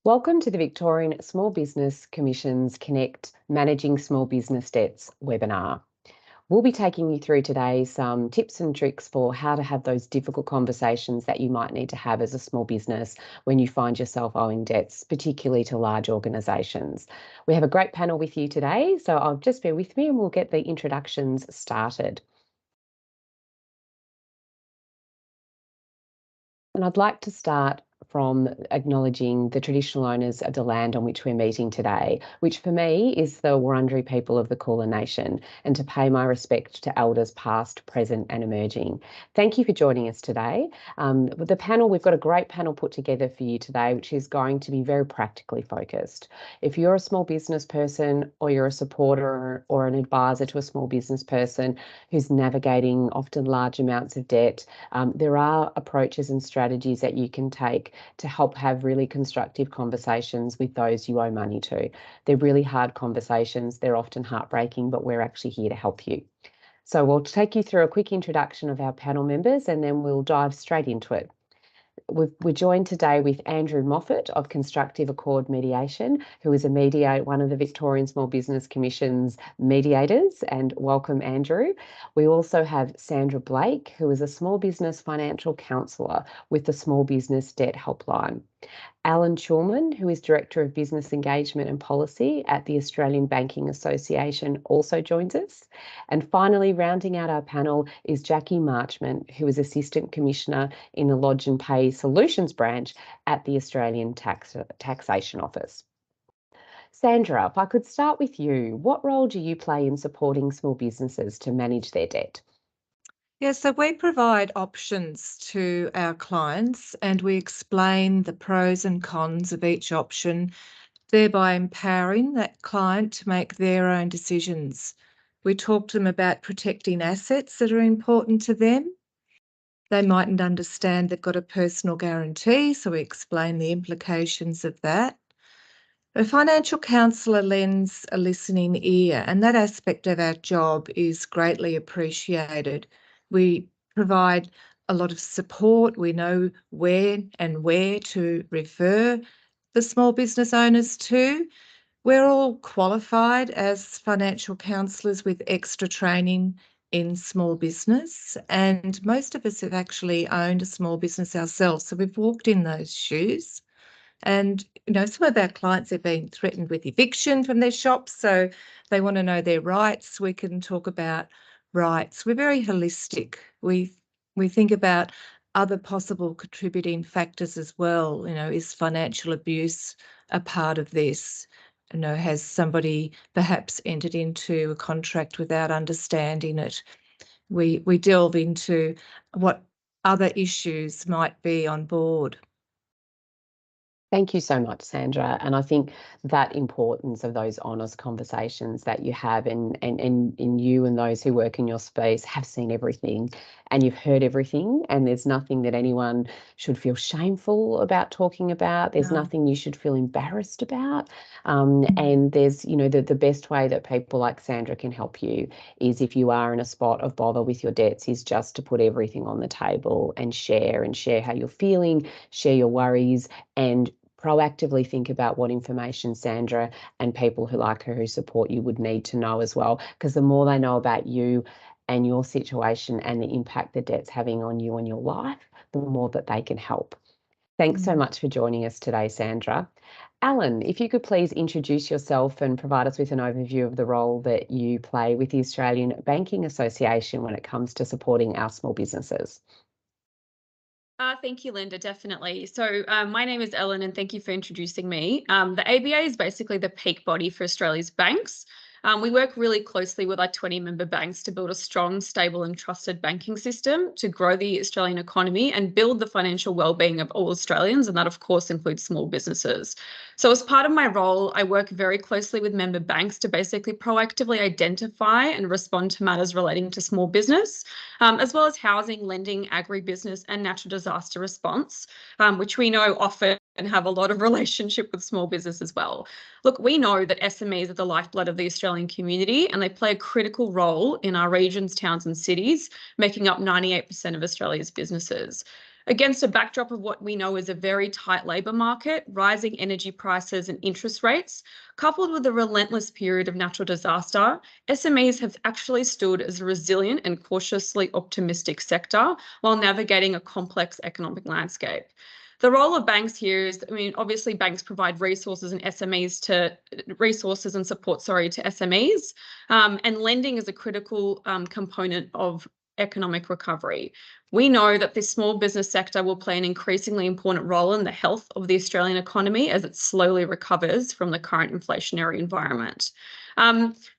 Welcome to the Victorian Small Business Commission's Connect Managing Small Business Debts webinar. We'll be taking you through today some tips and tricks for how to have those difficult conversations that you might need to have as a small business when you find yourself owing debts, particularly to large organisations. We have a great panel with you today, so I'll just bear with me and we'll get the introductions started. And I'd like to start from acknowledging the traditional owners of the land on which we're meeting today, which for me is the Wurundjeri people of the Kulin Nation, and to pay my respect to elders past, present and emerging. Thank you for joining us today. With the panel, we've got a great panel put together for you today, which is going to be very practically focused. If you're a small business person or you're a supporter or an advisor to a small business person who's navigating often large amounts of debt, there are approaches and strategies that you can take to help have really constructive conversations with those you owe money to. They're really hard conversations. They're often heartbreaking, but we're actually here to help you. So we'll take you through a quick introduction of our panel members and then we'll dive straight into it. We're joined today with Andrew Moffat of Constructive Accord Mediation, who is one of the Victorian Small Business Commission's mediators, and welcome, Andrew. We also have Sandra Blake, who is a small business financial counsellor with the Small Business Debt Helpline. Alan Choulman, who is Director of Business Engagement and Policy at the Australian Banking Association, also joins us. And finally, rounding out our panel is Jacqui Marchment, who is Assistant Commissioner in the Lodge and Pay Solutions branch at the Australian Taxation Office. Sandra, if I could start with you, what role do you play in supporting small businesses to manage their debt? Yeah, so we provide options to our clients and we explain the pros and cons of each option, thereby empowering that client to make their own decisions. We talk to them about protecting assets that are important to them. They mightn't understand they've got a personal guarantee, so we explain the implications of that. A financial counsellor lends a listening ear, and that aspect of our job is greatly appreciated. We provide a lot of support. We know where to refer the small business owners to. We're all qualified as financial counsellors with extra training in small business, and most of us have actually owned a small business ourselves, so we've walked in those shoes. And, some of our clients have been threatened with eviction from their shops, so they want to know their rights. We can talk about rights. We're very holistic. We think about other possible contributing factors as well. Is financial abuse a part of this? Has somebody perhaps entered into a contract without understanding it? We delve into what other issues might be on board. Thank you so much, Sandra. And I think that importance of those honest conversations that you have and you and those who work in your space have seen everything and you've heard everything, and there's nothing that anyone should feel shameful about talking about. There's nothing you should feel embarrassed about. And there's, the best way that people like Sandra can help you is if you are in a spot of bother with your debts is just to put everything on the table and share how you're feeling, share your worries, and proactively think about what information Sandra and people who like her who support you would need to know as well, because the more they know about you and your situation and the impact the debt's having on you and your life, the more that they can help. Thanks so much for joining us today, Sandra. Alan, if you could please introduce yourself and provide us with an overview of the role that you play with the Australian Banking Association when it comes to supporting our small businesses. Thank you, Lynda, definitely. So my name is Ellen and thank you for introducing me. The ABA is basically the peak body for Australia's banks. We work really closely with our 20-member banks to build a strong, stable and trusted banking system to grow the Australian economy and build the financial well-being of all Australians, and that, of course, includes small businesses. So as part of my role, I work very closely with member banks to basically proactively identify and respond to matters relating to small business, as well as housing, lending, agribusiness and natural disaster response, which we know often have a lot of relationship with small business as well. Look, we know that SMEs are the lifeblood of the Australian community and they play a critical role in our regions, towns and cities, making up 98% of Australia's businesses. Against a backdrop of what we know is a very tight labour market, rising energy prices and interest rates, coupled with a relentless period of natural disaster, SMEs have actually stood as a resilient and cautiously optimistic sector while navigating a complex economic landscape. The role of banks here is, obviously banks provide resources and support to SMEs, and lending is a critical component of economic recovery. We know that the small business sector will play an increasingly important role in the health of the Australian economy as it slowly recovers from the current inflationary environment.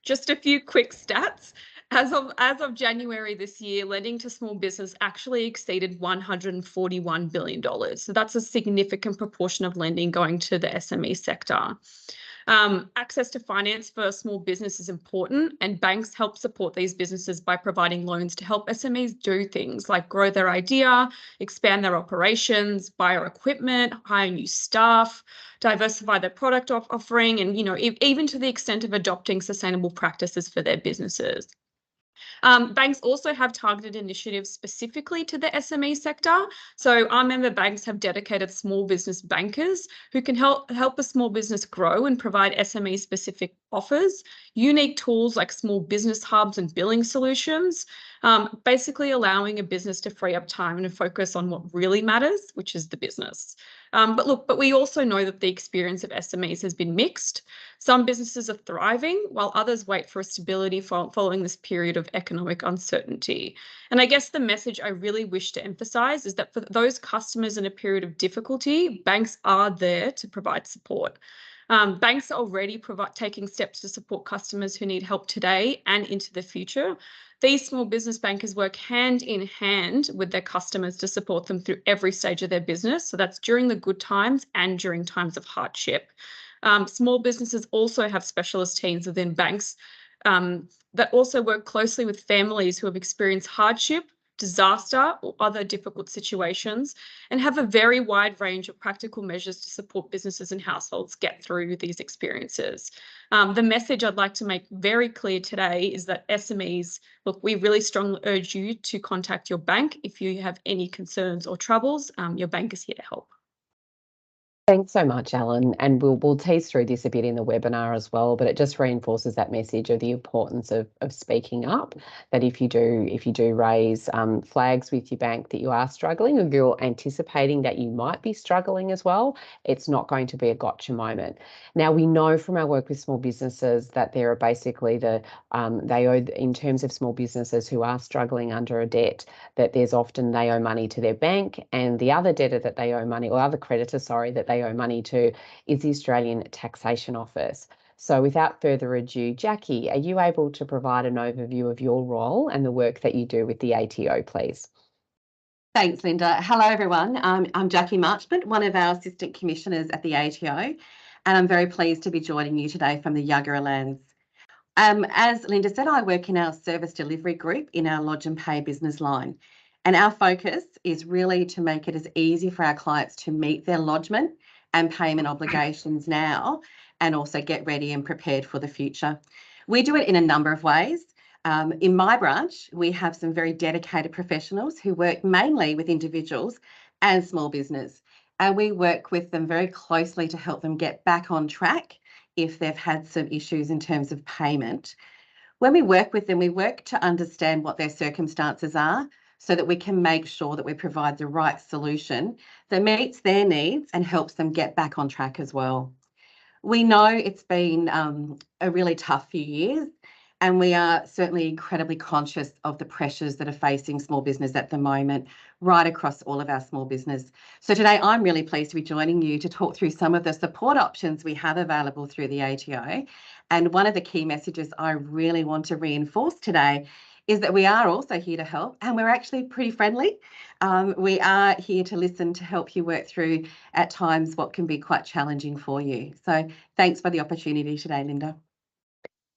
Just a few quick stats. As of January this year, lending to small business actually exceeded $141 billion. So that's a significant proportion of lending going to the SME sector. Access to finance for small business is important, and banks help support these businesses by providing loans to help SMEs do things like grow their idea, expand their operations, buy equipment, hire new staff, diversify their product offering, and even to the extent of adopting sustainable practices for their businesses. Banks also have targeted initiatives specifically to the SME sector. So our member banks have dedicated small business bankers who can help a small business grow and provide SME-specific offers, unique tools like small business hubs and billing solutions, basically allowing a business to free up time and to focus on what really matters, which is the business. But we also know that the experience of SMEs has been mixed. Some businesses are thriving while others wait for stability following this period of economic uncertainty. And I guess the message I really wish to emphasise is that for those customers in a period of difficulty, banks are there to provide support. Banks are already taking steps to support customers who need help today and into the future. These small business bankers work hand in hand with their customers to support them through every stage of their business. So that's during the good times and during times of hardship. Small businesses also have specialist teams within banks that also work closely with families who have experienced hardship, disaster, or other difficult situations, and have a very wide range of practical measures to support businesses and households get through these experiences. The message I'd like to make very clear today is that SMEs, look, we really strongly urge you to contact your bank if you have any concerns or troubles. Your bank is here to help. Thanks so much, Ellen. And we'll tease through this a bit in the webinar as well, but it just reinforces that message of the importance of speaking up, that if you do raise flags with your bank that you are struggling, or you're anticipating that you might be struggling as well, it's not going to be a gotcha moment. Now, we know from our work with small businesses that there are basically in terms of small businesses who are struggling under a debt, that there's often they owe money to their bank, and the other debtor that they owe money, or other creditor, that they owe money to, is the Australian Taxation Office. So without further ado, Jacqui, are you able to provide an overview of your role and the work that you do with the ATO, please? Thanks, Lynda. Hello, everyone. I'm Jacqui Marchment, one of our Assistant Commissioners at the ATO, and I'm very pleased to be joining you today from the Yuggera lands. As Lynda said, I work in our service delivery group in our Lodge and Pay business line, and our focus is really to make it as easy for our clients to meet their lodgement and payment obligations now, and also get ready and prepared for the future. We do it in a number of ways. In my branch, we have some very dedicated professionals who work mainly with individuals and small business, and we work with them very closely to help them get back on track if they've had some issues in terms of payment. When we work with them, we work to understand what their circumstances are, so that we can make sure that we provide the right solution that meets their needs and helps them get back on track as well. We know it's been a really tough few years, and we are certainly incredibly conscious of the pressures that are facing small business at the moment, right across all of our small business. So today I'm really pleased to be joining you to talk through some of the support options we have available through the ATO. And one of the key messages I really want to reinforce today is that we are also here to help, and we're actually pretty friendly. We are here to listen, to help you work through at times what can be quite challenging for you. So thanks for the opportunity today, Lynda.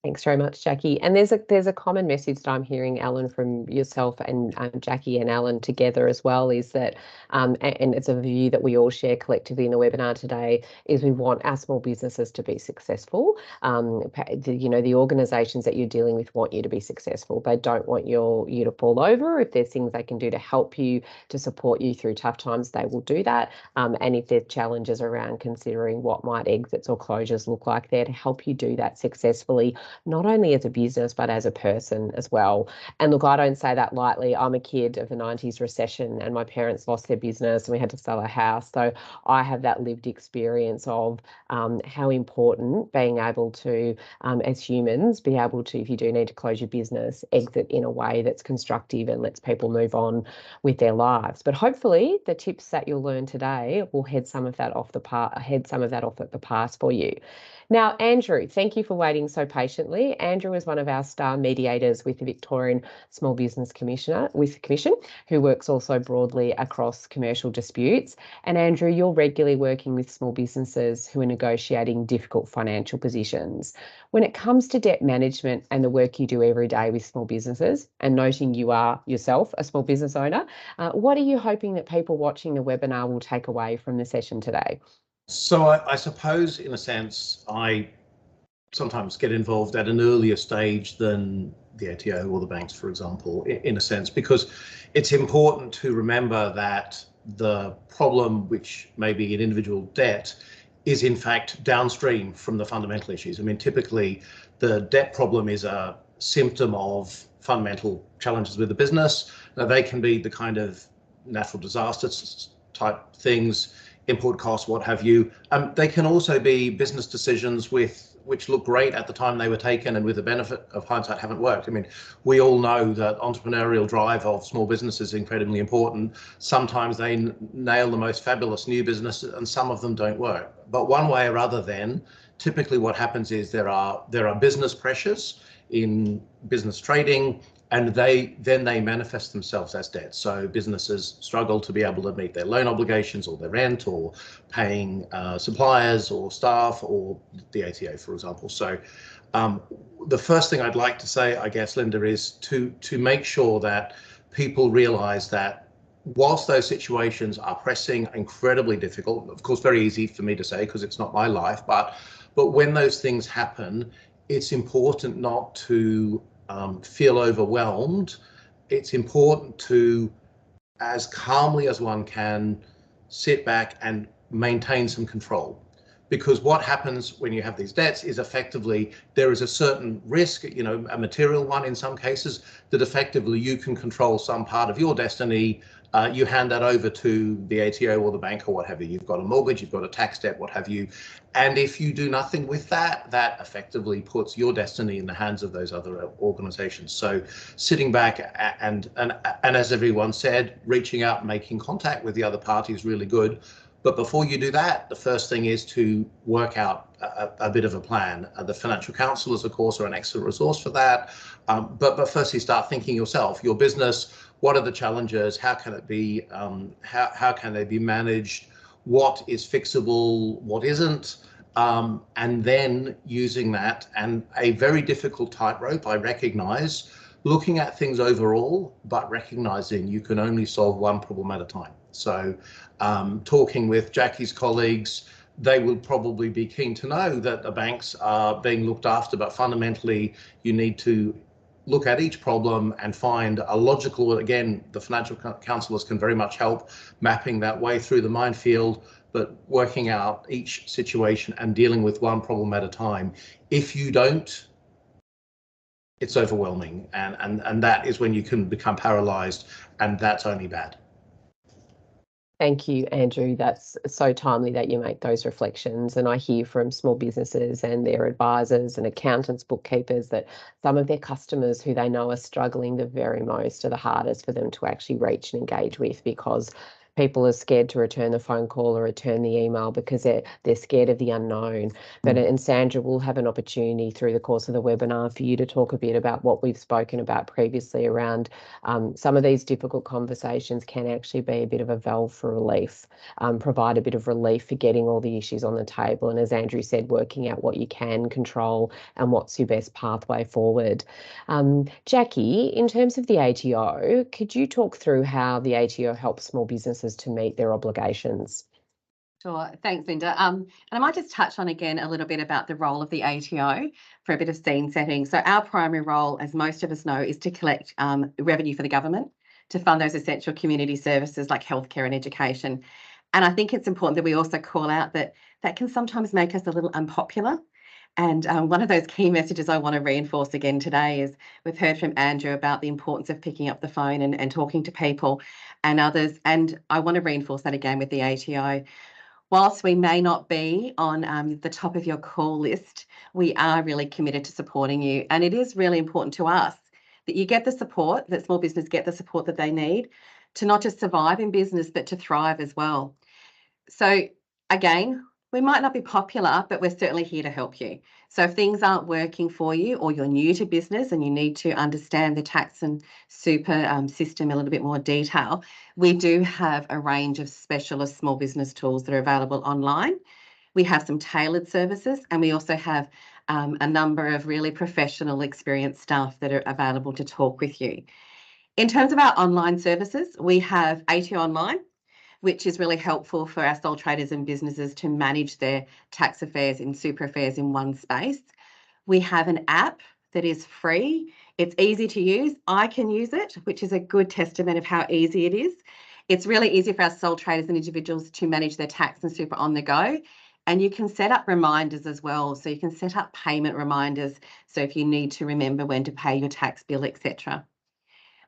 Thanks very much, Jacqui. And there's a common message that I'm hearing, Alan, from yourself and Jacqui and Alan together as well, is that, and it's a view that we all share collectively in the webinar today, is we want our small businesses to be successful. The organisations that you're dealing with want you to be successful. They don't want you to fall over. If there's things they can do to help you, to support you through tough times, they will do that. And if there's challenges around considering what might exits or closures look like, there to help you do that successfully, not only as a business, but as a person as well. And look, I don't say that lightly. I'm a kid of the 90s recession and my parents lost their business and we had to sell a house. So I have that lived experience of how important being able to, as humans, be able to, if you do need to close your business, exit in a way that's constructive and lets people move on with their lives. But hopefully the tips that you'll learn today will head some of that off at the pass for you. Now, Andrew, thank you for waiting so patiently. Andrew is one of our star mediators with the Victorian Small Business Commission, who works also broadly across commercial disputes. And Andrew, you're regularly working with small businesses who are negotiating difficult financial positions. When it comes to debt management and the work you do every day with small businesses, and noting you are yourself a small business owner, what are you hoping that people watching the webinar will take away from the session today? So I suppose, in a sense, I sometimes get involved at an earlier stage than the ATO or the banks, for example, in a sense, because it's important to remember that the problem, which may be an individual debt, is in fact downstream from the fundamental issues. I mean, typically the debt problem is a symptom of fundamental challenges with the business. Now, they can be the kind of natural disasters type things, input costs, what have you. They can also be business decisions which look great at the time they were taken and with the benefit of hindsight haven't worked. I mean, we all know that entrepreneurial drive of small businesses is incredibly important. Sometimes they nail the most fabulous new business and some of them don't work. But one way or other then, typically what happens is there are business pressures in business trading, and they manifest themselves as debt. So businesses struggle to be able to meet their loan obligations or their rent or paying suppliers or staff or the ATO, for example. So the first thing I'd like to say, I guess, Lynda, is to make sure that people realise that whilst those situations are pressing, incredibly difficult, of course, very easy for me to say because it's not my life, but when those things happen, it's important not to feel overwhelmed. It's important to, as calmly as one can, sit back and maintain some control. Because what happens when you have these debts is effectively there is a certain risk, a material one in some cases, that effectively you can control some part of your destiny. You hand that over to the ATO or the bank or what have you. You've got a mortgage, you've got a tax debt, what have you. And if you do nothing with that, that effectively puts your destiny in the hands of those other organisations. So sitting back and as everyone said, reaching out, making contact with the other party is really good. But before you do that, the first thing is to work out a bit of a plan. The financial counsellors, of course, are an excellent resource for that. But firstly, start thinking yourself, your business, what are the challenges? How can it be? How can they be managed? What is fixable? What isn't? And then using that, and a very difficult tightrope, I recognise, looking at things overall, but recognising you can only solve one problem at a time. So talking with Jacqui's colleagues, they will probably be keen to know that the banks are being looked after, but fundamentally you need to look at each problem and find a logical, again, the financial counsellors can very much help mapping that way through the minefield, but working out each situation and dealing with one problem at a time. If you don't, it's overwhelming, and that is when you can become paralysed, and that's only bad. Thank you, Andrew. That's so timely that you make those reflections. And I hear from small businesses and their advisors and accountants, bookkeepers, that some of their customers who they know are struggling the very most are the hardest for them to actually reach and engage with, because people are scared to return the phone call or return the email because they're scared of the unknown. But and Sandra will have an opportunity through the course of the webinar for you to talk a bit about what we've spoken about previously around some of these difficult conversations can actually be a bit of a valve for relief, provide a bit of relief for getting all the issues on the table. And as Andrew said, working out what you can control and what's your best pathway forward. Jacqui, in terms of the ATO, could you talk through how the ATO helps small businesses to meet their obligations? Sure. Thanks, Lynda. And I might just touch on again a little bit about the role of the ATO for a bit of scene setting. So our primary role, as most of us know, is to collect revenue for the government to fund those essential community services like healthcare and education. And I think it's important that we also call out that that can sometimes make us a little unpopular. And one of those key messages I want to reinforce again today is we've heard from Andrew about the importance of picking up the phone and talking to people and others. And I want to reinforce that again with the ATO. Whilst we may not be on the top of your call list, we are really committed to supporting you. And it is really important to us that you get the support, that small business get the support that they need to not just survive in business, but to thrive as well. So again, we might not be popular, but we're certainly here to help you. So if things aren't working for you or you're new to business and you need to understand the tax and super system in a little bit more detail, we do have a range of specialist small business tools that are available online. We have some tailored services, and we also have a number of really professional, experienced staff that are available to talk with you. In terms of our online services, we have ATO Online, which is really helpful for our sole traders and businesses to manage their tax affairs and super affairs in one space. We have an app that is free. It's easy to use. I can use it, which is a good testament of how easy it is. It's really easy for our sole traders and individuals to manage their tax and super on the go. And you can set up reminders as well. So you can set up payment reminders. So if you need to remember when to pay your tax bill, etc.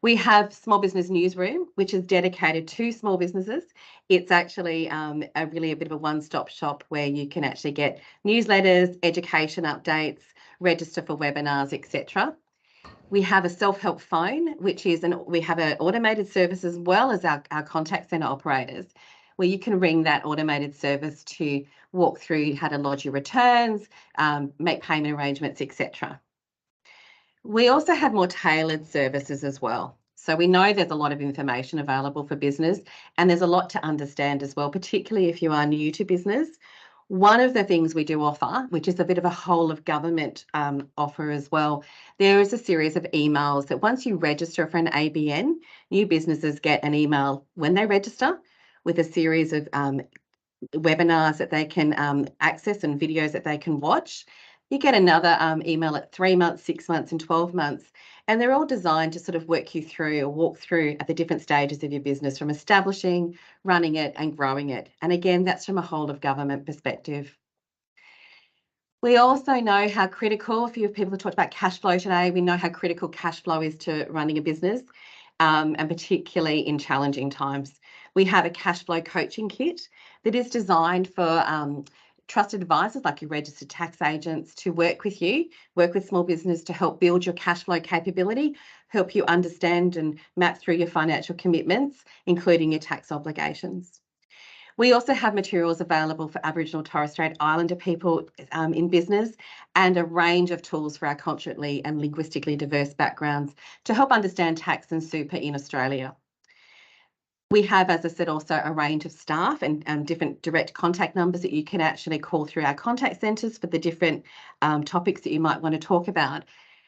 We have Small Business Newsroom, which is dedicated to small businesses. It's actually really a bit of a one-stop shop where you can actually get newsletters, education updates, register for webinars, etc. We have a self-help phone, which is we have an automated service as well as our contact centre operators, where you can ring that automated service to walk through how to lodge your returns, make payment arrangements, etc. We also have more tailored services as well. So we know there's a lot of information available for business, and there's a lot to understand as well, particularly if you are new to business. One of the things we do offer, which is a bit of a whole of government offer as well, there is a series of emails that once you register for an ABN, new businesses get an email when they register with a series of webinars that they can access and videos that they can watch. You get another email at 3 months, 6 months and 12 months. And they're all designed to sort of work you through or walk through at the different stages of your business, from establishing, running it and growing it. And again, that's from a whole of government perspective. We also know how critical, a few people have talked about cash flow today, we know how critical cash flow is to running a business, and particularly in challenging times. We have a cash flow coaching kit that is designed for trusted advisors like your registered tax agents to work with you, work with small business to help build your cash flow capability, help you understand and map through your financial commitments, including your tax obligations. We also have materials available for Aboriginal Torres Strait Islander people in business, and a range of tools for our culturally and linguistically diverse backgrounds to help understand tax and super in Australia. We have, as I said, also a range of staff and different direct contact numbers that you can actually call through our contact centres for the different topics that you might want to talk about.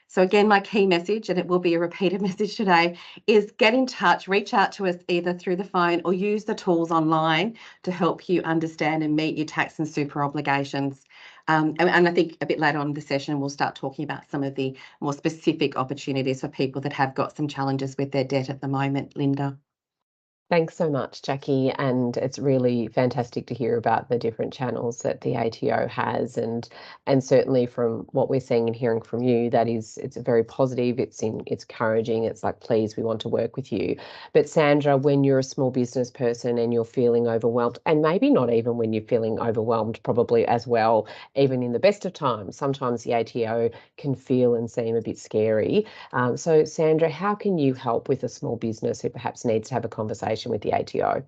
So again, my key message, and it will be a repeated message today, is get in touch, reach out to us either through the phone or use the tools online to help you understand and meet your tax and super obligations. And I think a bit later on in the session, we'll start talking about some of the more specific opportunities for people that have got some challenges with their debt at the moment, Lynda. Thanks so much, Jacqui, and it's really fantastic to hear about the different channels that the ATO has, and certainly from what we're seeing and hearing from you, it's very positive, it's encouraging, it's like, please, we want to work with you. But Sandra, when you're a small business person and you're feeling overwhelmed, and maybe not even when you're feeling overwhelmed, probably as well, even in the best of times, sometimes the ATO can feel and seem a bit scary. So Sandra, how can you help with a small business who perhaps needs to have a conversation with the ATO?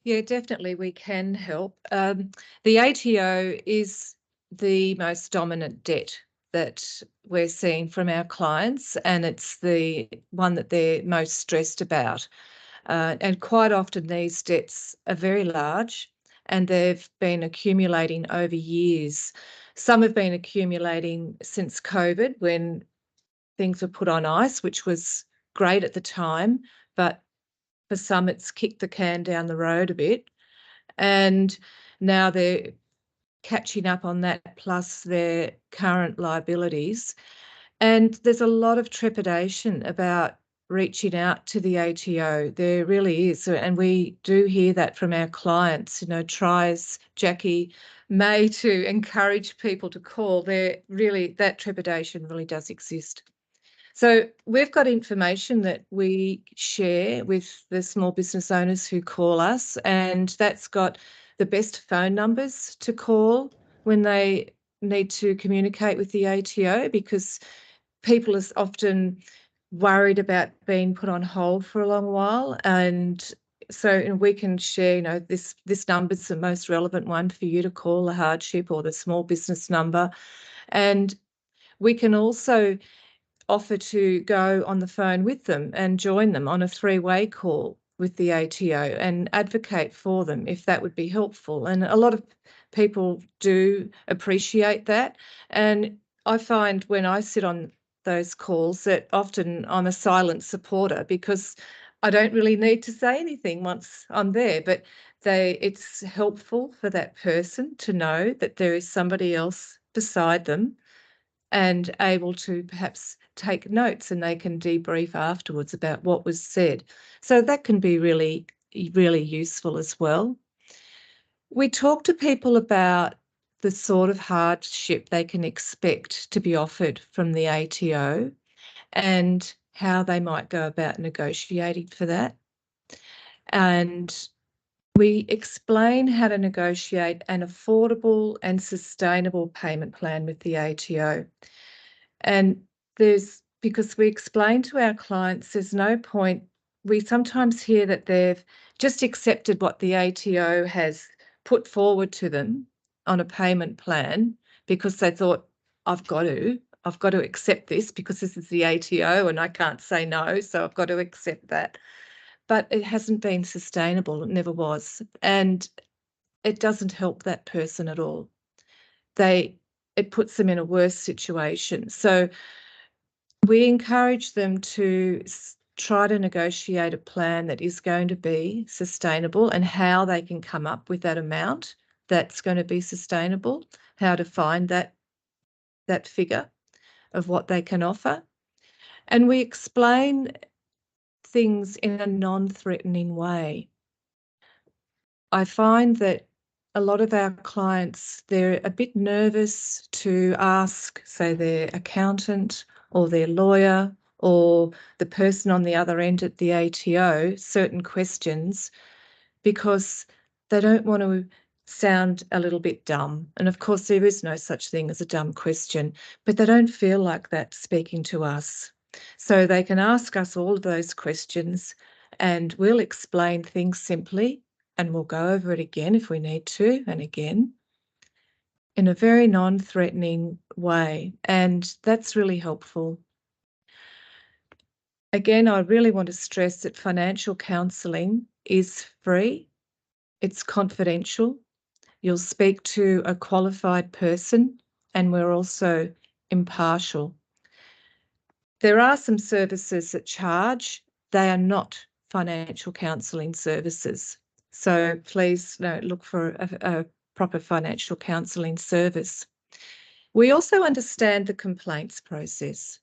Yeah, definitely we can help. The ATO is the most dominant debt that we're seeing from our clients, and it's the one that they're most stressed about. And quite often these debts are very large and they've been accumulating over years. Some have been accumulating since COVID when things were put on ice, which was great at the time, but for some it's kicked the can down the road a bit. And now they're catching up on that plus their current liabilities. And there's a lot of trepidation about reaching out to the ATO. There really is. And we do hear that from our clients, try as Jacqui may to encourage people to call. That trepidation really does exist. So we've got information that we share with the small business owners who call us, and that's got the best phone numbers to call when they need to communicate with the ATO, because people are often worried about being put on hold for a long while. And so we can share, this number's the most relevant one for you to call, the hardship or the small business number. And we can also offer to go on the phone with them and join them on a three-way call with the ATO and advocate for them if that would be helpful. And a lot of people do appreciate that. And I find when I sit on those calls that often I'm a silent supporter because I don't really need to say anything once I'm there, but it's helpful for that person to know that there is somebody else beside them and able to perhaps take notes, and they can debrief afterwards about what was said. So that can be really, really useful as well. We talk to people about the sort of hardship they can expect to be offered from the ATO and how they might go about negotiating for that. And we explain how to negotiate an affordable and sustainable payment plan with the ATO. And because we explain to our clients, there's no point. We sometimes hear that they've just accepted what the ATO has put forward to them on a payment plan because they thought, I've got to accept this because this is the ATO and I can't say no, so I've got to accept that. But it hasn't been sustainable. It never was. And it doesn't help that person at all. It puts them in a worse situation. So we encourage them to try to negotiate a plan that is going to be sustainable and how they can come up with that amount that's going to be sustainable, how to find that figure of what they can offer. And we explain things in a non-threatening way. I find that a lot of our clients, they're a bit nervous to ask, say, their accountant or their lawyer or the person on the other end at the ATO certain questions because they don't want to sound a little bit dumb. And of course, there is no such thing as a dumb question, but they don't feel like that speaking to us. So they can ask us all of those questions and we'll explain things simply, and we'll go over it again if we need to, and again, in a very non-threatening way. And that's really helpful. Again, I really want to stress that financial counselling is free. It's confidential. You'll speak to a qualified person, and we're also impartial. There are some services that charge. They are not financial counselling services. So please look for a proper financial counselling service. We also understand the complaints process.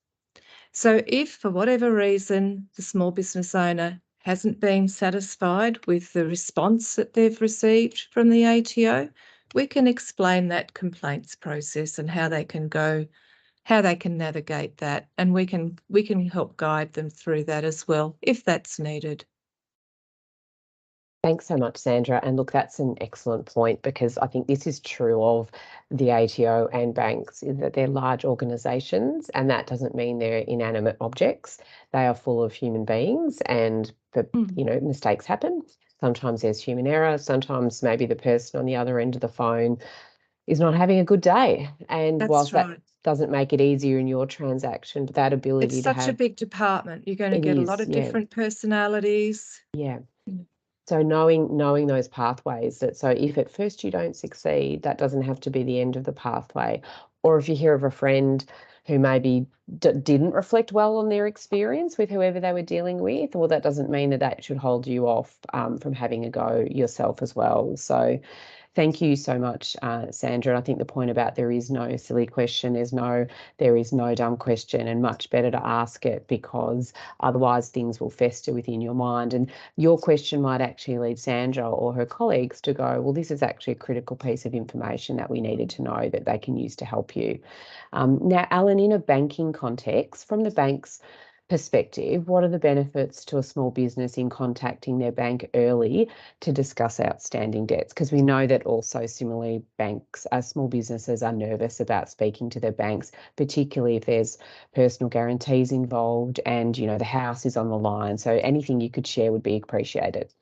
So if for whatever reason the small business owner hasn't been satisfied with the response that they've received from the ATO, we can explain that complaints process and how they can navigate that, and we can help guide them through that as well if that's needed. Thanks so much, Sandra. And look, that's an excellent point, because I think this is true of the ATO and banks, is that they're large organisations, and that doesn't mean they're inanimate objects. They are full of human beings, and mistakes happen. Sometimes there's human error. Sometimes maybe the person on the other end of the phone is not having a good day. And That's whilst right. that doesn't make it easier in your transaction, but that ability It's to such a have, big department. You're going to it get a is, lot of yeah. different personalities. Yeah. Mm. So knowing those pathways, that so if at first you don't succeed, that doesn't have to be the end of the pathway. Or if you hear of a friend who maybe didn't reflect well on their experience with whoever they were dealing with, well, that doesn't mean that that should hold you off from having a go yourself as well. So thank you so much, Sandra. And I think the point about there is no silly question, there is no dumb question, and much better to ask it, because otherwise things will fester within your mind. And your question might actually lead Sandra or her colleagues to go, well, this is actually a critical piece of information that we needed to know that they can use to help you. Now, Alan, in a banking context, from the bank's perspective, what are the benefits to a small business in contacting their bank early to discuss outstanding debts? Because we know that also similarly small businesses are nervous about speaking to their banks, particularly if there's personal guarantees involved and, you know, the house is on the line. So anything you could share would be appreciated.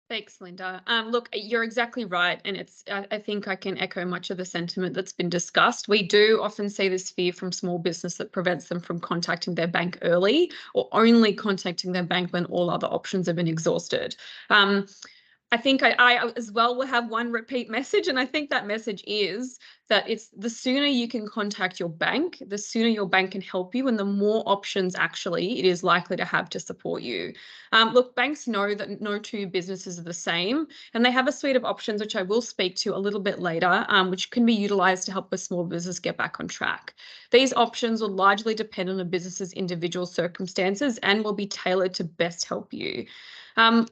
Thanks, Lynda. Look, you're exactly right. And I think I can echo much of the sentiment that's been discussed. We do often see this fear from small business that prevents them from contacting their bank early, or only contacting their bank when all other options have been exhausted. I think I as well will have one repeat message, and I think that message is that it's the sooner you can contact your bank, the sooner your bank can help you, and the more options actually it is likely to have to support you. Look, banks know that no two businesses are the same, and they have a suite of options, which I will speak to a little bit later, which can be utilised to help a small business get back on track. These options will largely depend on a business's individual circumstances and will be tailored to best help you.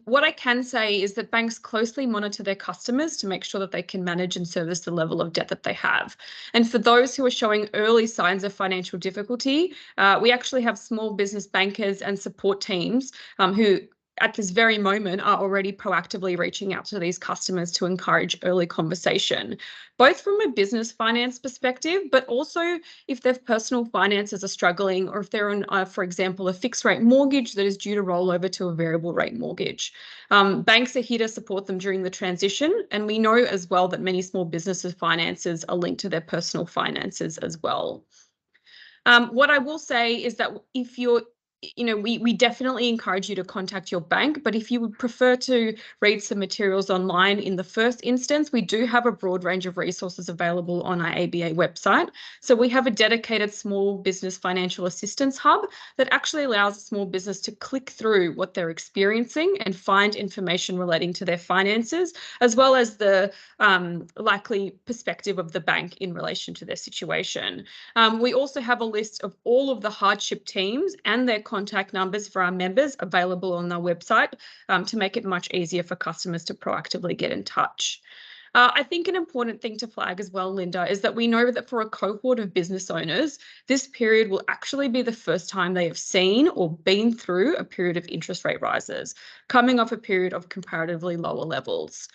What I can say is that banks closely monitor their customers to make sure that they can manage and service the level of debt that they have. And for those who are showing early signs of financial difficulty, we actually have small business bankers and support teams who at this very moment are already proactively reaching out to these customers to encourage early conversation, both from a business finance perspective, but also if their personal finances are struggling, or if they're on, for example, a fixed rate mortgage that is due to roll over to a variable rate mortgage. Banks are here to support them during the transition. And we know as well that many small businesses' finances are linked to their personal finances as well. What I will say is that if you're we definitely encourage you to contact your bank, but if you would prefer to read some materials online in the first instance, we do have a broad range of resources available on our ABA website. So we have a dedicated small business financial assistance hub that actually allows a small business to click through what they're experiencing and find information relating to their finances, as well as the likely perspective of the bank in relation to their situation. We also have a list of all of the hardship teams and their contact numbers for our members available on our website to make it much easier for customers to proactively get in touch. I think an important thing to flag as well, Lynda, is that we know that for a cohort of business owners, this period will actually be the first time they have seen or been through a period of interest rate rises, coming off a period of comparatively lower levels.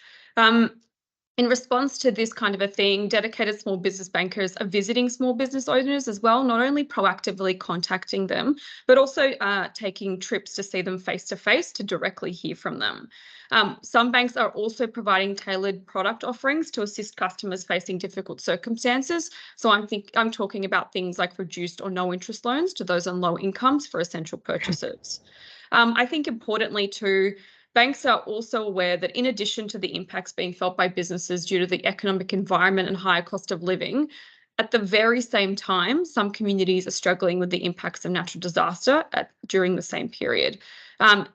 In response to this kind of a thing, dedicated small business bankers are visiting small business owners as well, not only proactively contacting them, but also taking trips to see them face to face to directly hear from them. Some banks are also providing tailored product offerings to assist customers facing difficult circumstances. So I'm talking about things like reduced or no interest loans to those on low incomes for essential purchases. I think importantly too, banks are also aware that in addition to the impacts being felt by businesses due to the economic environment and higher cost of living, at the very same time, some communities are struggling with the impacts of natural disaster during the same period.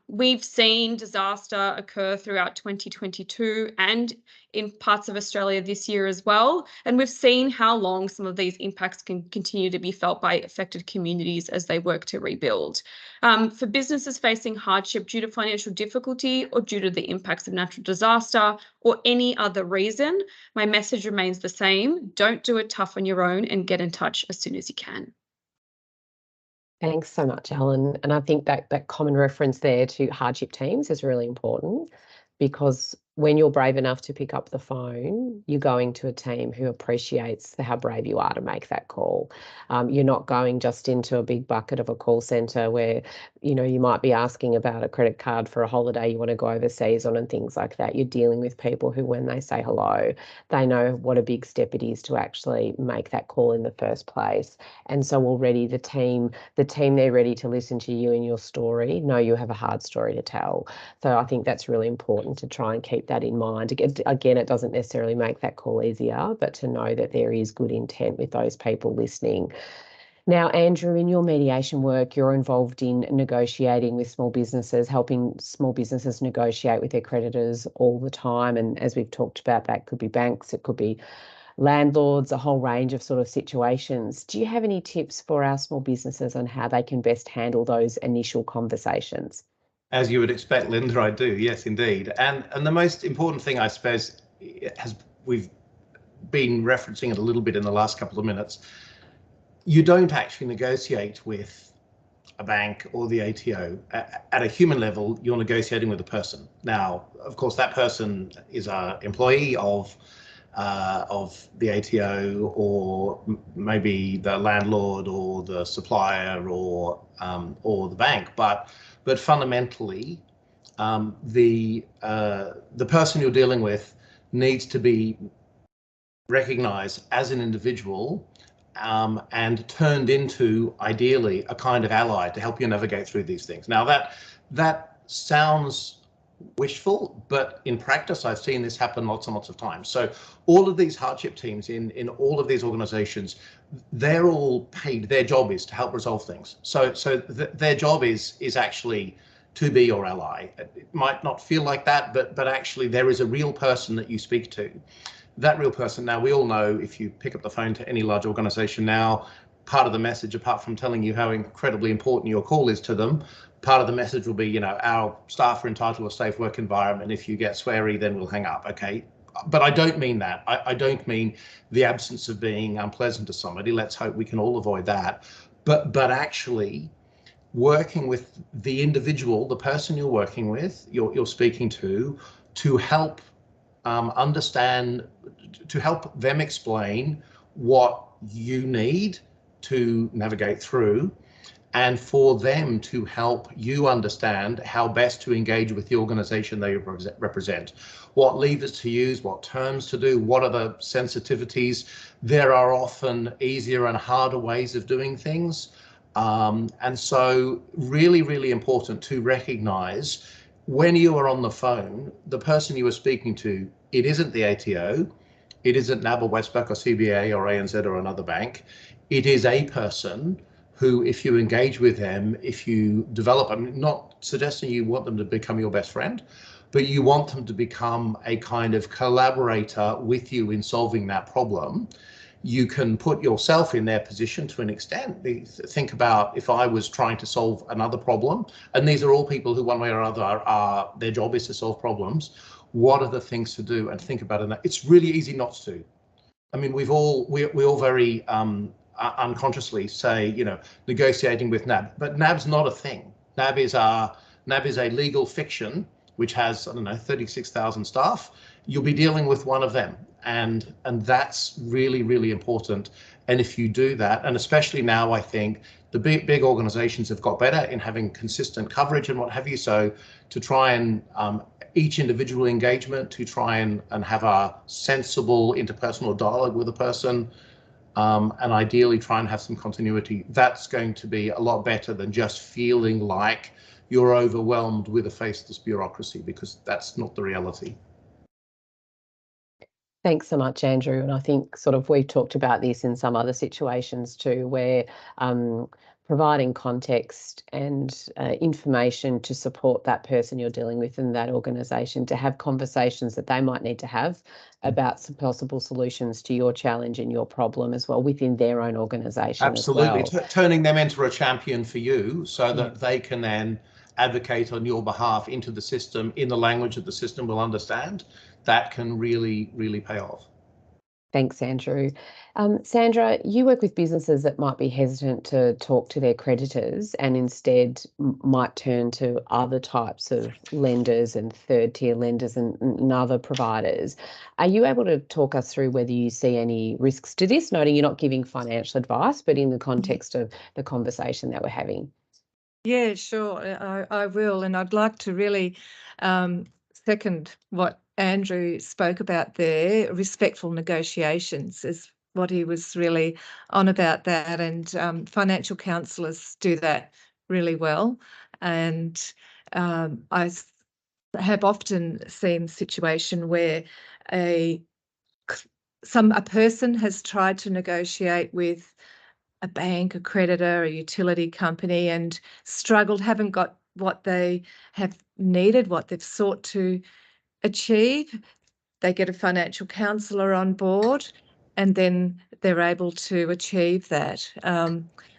We've seen disaster occur throughout 2022 and in parts of Australia this year as well. And we've seen how long some of these impacts can continue to be felt by affected communities as they work to rebuild. For businesses facing hardship due to financial difficulty or due to the impacts of natural disaster or any other reason, my message remains the same. Don't do it tough on your own and get in touch as soon as you can. Thanks so much, Alan. And I think that common reference there to hardship teams is really important, because when you're brave enough to pick up the phone, you're going to a team who appreciates how brave you are to make that call. You're not going just into a big bucket of a call centre where, you might be asking about a credit card for a holiday you want to go overseas on and things like that. You're dealing with people who, when they say hello, they know what a big step it is to actually make that call in the first place. And so already the team, they're ready to listen to you and your story, know you have a hard story to tell. So I think that's really important to try and keep that in mind. Again, it doesn't necessarily make that call easier, but to know that there is good intent with those people listening. Now, Andrew, in your mediation work, you're involved in negotiating with small businesses, helping small businesses negotiate with their creditors all the time. And as we've talked about, that could be banks, it could be landlords, a whole range of sort of situations. Do you have any tips for our small businesses on how they can best handle those initial conversations? As you would expect, Lynda, I do. Yes, indeed. And the most important thing, I suppose, we've been referencing it a little bit in the last couple of minutes. You don't actually negotiate with a bank or the ATO. At a human level, you're negotiating with a person. Now, of course, that person is an employee of the ATO, or maybe the landlord or the supplier or the bank. But fundamentally, the person you're dealing with needs to be recognised as an individual and turned into, ideally, a kind of ally to help you navigate through these things. Now, that sounds wishful, but in practice, I've seen this happen lots and lots of times. So all of these hardship teams in all of these organizations, they're all paid. Their job is to help resolve things. So their job is actually to be your ally. It might not feel like that, but actually there is a real person that you speak to. That real person, now we all know, if you pick up the phone to any large organization now, part of the message, apart from telling you how incredibly important your call is to them, part of the message will be, our staff are entitled to a safe work environment. If you get sweary, then we'll hang up. Okay. But I don't mean that. I don't mean the absence of being unpleasant to somebody. Let's hope we can all avoid that. But actually working with the individual, the person you're working with, you're speaking to help understand, to help them explain what you need to navigate through, and for them to help you understand how best to engage with the organization they represent, what levers to use, what terms to do, what are the sensitivities. There are often easier and harder ways of doing things. And so really, really important to recognize when you are on the phone, the person you are speaking to, it isn't the ATO, it isn't NAB or Westpac or CBA or ANZ or another bank. It is a person who, if you engage with them, if you develop, I'm not suggesting you want them to become your best friend, but you want them to become a kind of collaborator with you in solving that problem. You can put yourself in their position to an extent. Think about if I was trying to solve another problem, and these are all people who one way or other their job is to solve problems. What are the things to do? And think about it. It's really easy not to. I mean, we all very unconsciously say, negotiating with NAB, but NAB's not a thing. NAB is a legal fiction which has, 36,000 staff. You'll be dealing with one of them, and that's really, really important. And if you do that, and especially now, I think the big organizations have got better in having consistent coverage and what have you. So to try and each individual engagement, to try and have a sensible interpersonal dialogue with a person, and ideally try and have some continuity, that's going to be a lot better than just feeling like you're overwhelmed with a faceless bureaucracy, because that's not the reality. Thanks so much, Andrew. And I think we've talked about this in some other situations too, where providing context and information to support that person you're dealing with in that organisation, to have conversations that they might need to have about some possible solutions to your challenge and your problem as well within their own organisation. Absolutely, as well. Turning them into a champion for you so that they can then advocate on your behalf into the system in the language that the system will understand. That can really, really pay off. Thanks, Andrew. Sandra, you work with businesses that might be hesitant to talk to their creditors and instead might turn to other types of lenders and third-tier lenders and other providers. Are you able to talk us through whether you see any risks to this, noting you're not giving financial advice, but in the context of the conversation that we're having? Yeah, sure, I will. And I'd like to really second what Andrew spoke about there. Respectful negotiations is what he was really on about that. And financial counsellors do that really well. And I have often seen a situation where a person has tried to negotiate with a bank, a creditor, a utility company, and struggled, haven't got what they have needed, what they've sought to achieve. They get a financial counsellor on board, and then they're able to achieve that.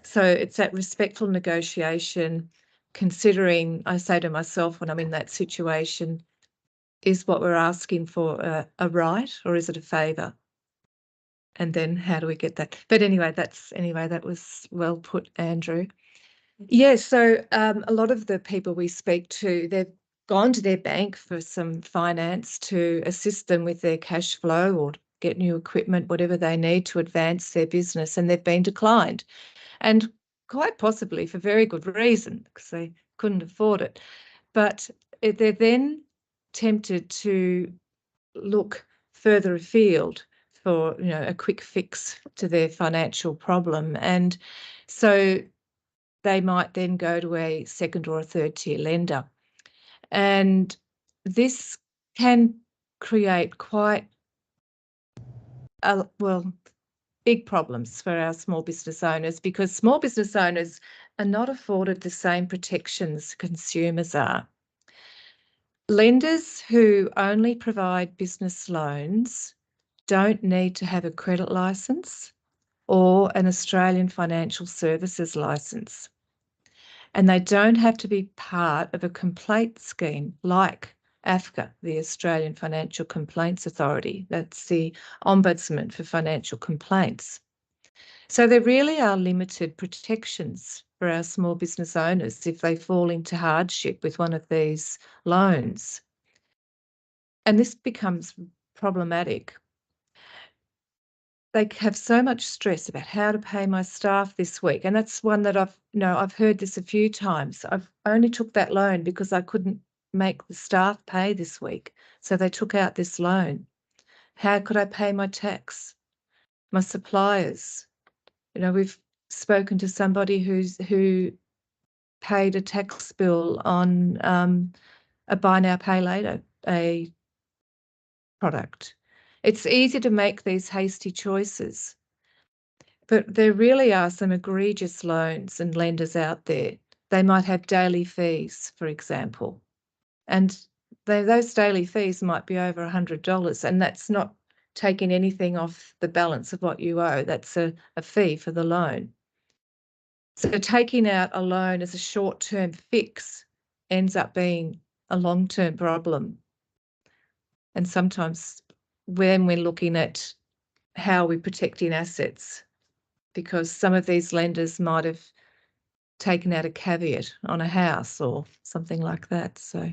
So it's that respectful negotiation, considering, I say to myself when I'm in that situation, is what we're asking for a right or is it a favour? And then how do we get that? But anyway, that was well put, Andrew. Yeah, so a lot of the people we speak to, they've gone to their bank for some finance to assist them with their cash flow or get new equipment, whatever they need to advance their business, and they've been declined. And quite possibly for very good reason, because they couldn't afford it. But they're then tempted to look further afield for, a quick fix to their financial problem. And so they might then go to a second or a third tier lender. And this can create quite big problems for our small business owners, because small business owners are not afforded the same protections consumers are. Lenders who only provide business loans don't need to have a credit licence or an Australian Financial Services licence. And they don't have to be part of a complaint scheme like AFCA, the Australian Financial Complaints Authority. That's the Ombudsman for financial complaints. So there really are limited protections for our small business owners if they fall into hardship with one of these loans. And this becomes problematic. They have so much stress about how to pay my staff this week. And that's one that I've heard this a few times. I've only took that loan because I couldn't make the staff pay this week. So they took out this loan. How could I pay my tax, my suppliers? We've spoken to somebody who paid a tax bill on a buy now, pay later, a product. It's easy to make these hasty choices, but there really are some egregious loans and lenders out there. They might have daily fees, for example, and those daily fees might be over $100, and that's not taking anything off the balance of what you owe. That's a fee for the loan. So taking out a loan as a short-term fix ends up being a long-term problem. And sometimes when we're looking at how we're protecting assets, because some of these lenders might have taken out a caveat on a house or something like that. So.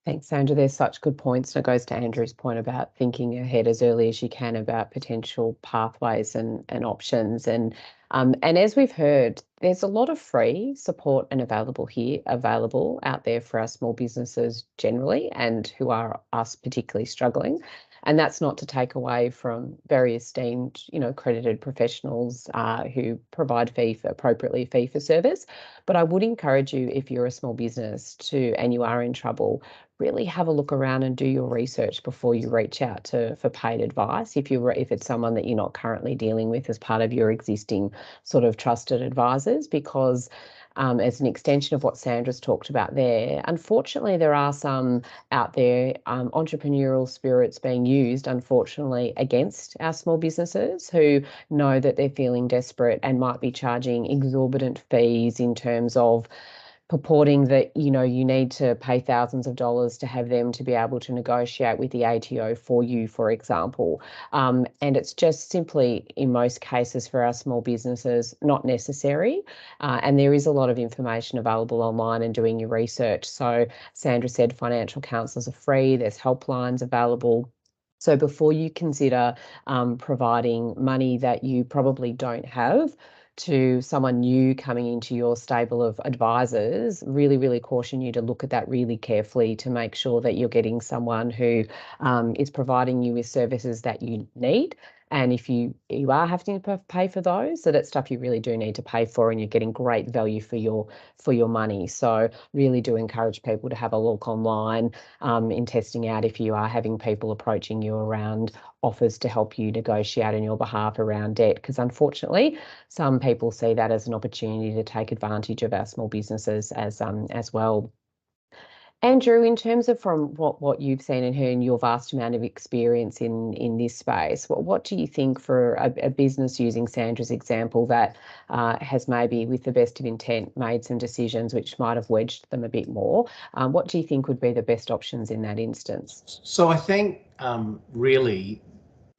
Thanks, Sandra. There's such good points. And it goes to Andrew's point about thinking ahead as early as you can about potential pathways and options. And as we've heard, there's a lot of free support and available out there for our small businesses generally, and who are us particularly struggling. And that's not to take away from very esteemed, accredited professionals who provide appropriately fee for service. But I would encourage you, if you're a small business and you are in trouble, really have a look around and do your research before you reach out for paid advice. If it's someone that you're not currently dealing with as part of your existing sort of trusted advisors, because as an extension of what Sandra's talked about there, unfortunately, there are some out there, entrepreneurial spirits being used, unfortunately, against our small businesses who know that they're feeling desperate and might be charging exorbitant fees in terms of purporting that, you know, you need to pay thousands of dollars to have them to be able to negotiate with the ATO for you, for example. And it's just simply, in most cases for our small businesses, not necessary. And there is a lot of information available online and doing your research. So Sandra said financial counsellors are free, there's helplines available. So before you consider providing money that you probably don't have to someone new coming into your stable of advisors, really, really caution you to look at that really carefully to make sure that you're getting someone who is providing you with services that you need. And if you are having to pay for those, so that's stuff you really do need to pay for, and you're getting great value for your money. So really do encourage people to have a look online in testing out if you are having people approaching you around offers to help you negotiate on your behalf around debt, because unfortunately some people see that as an opportunity to take advantage of our small businesses as well. Andrew, in terms of from what you've seen and heard, your vast amount of experience in this space, what do you think for a business using Sandra's example that has maybe, with the best of intent, made some decisions which might have wedged them a bit more? What do you think would be the best options in that instance? So I think really,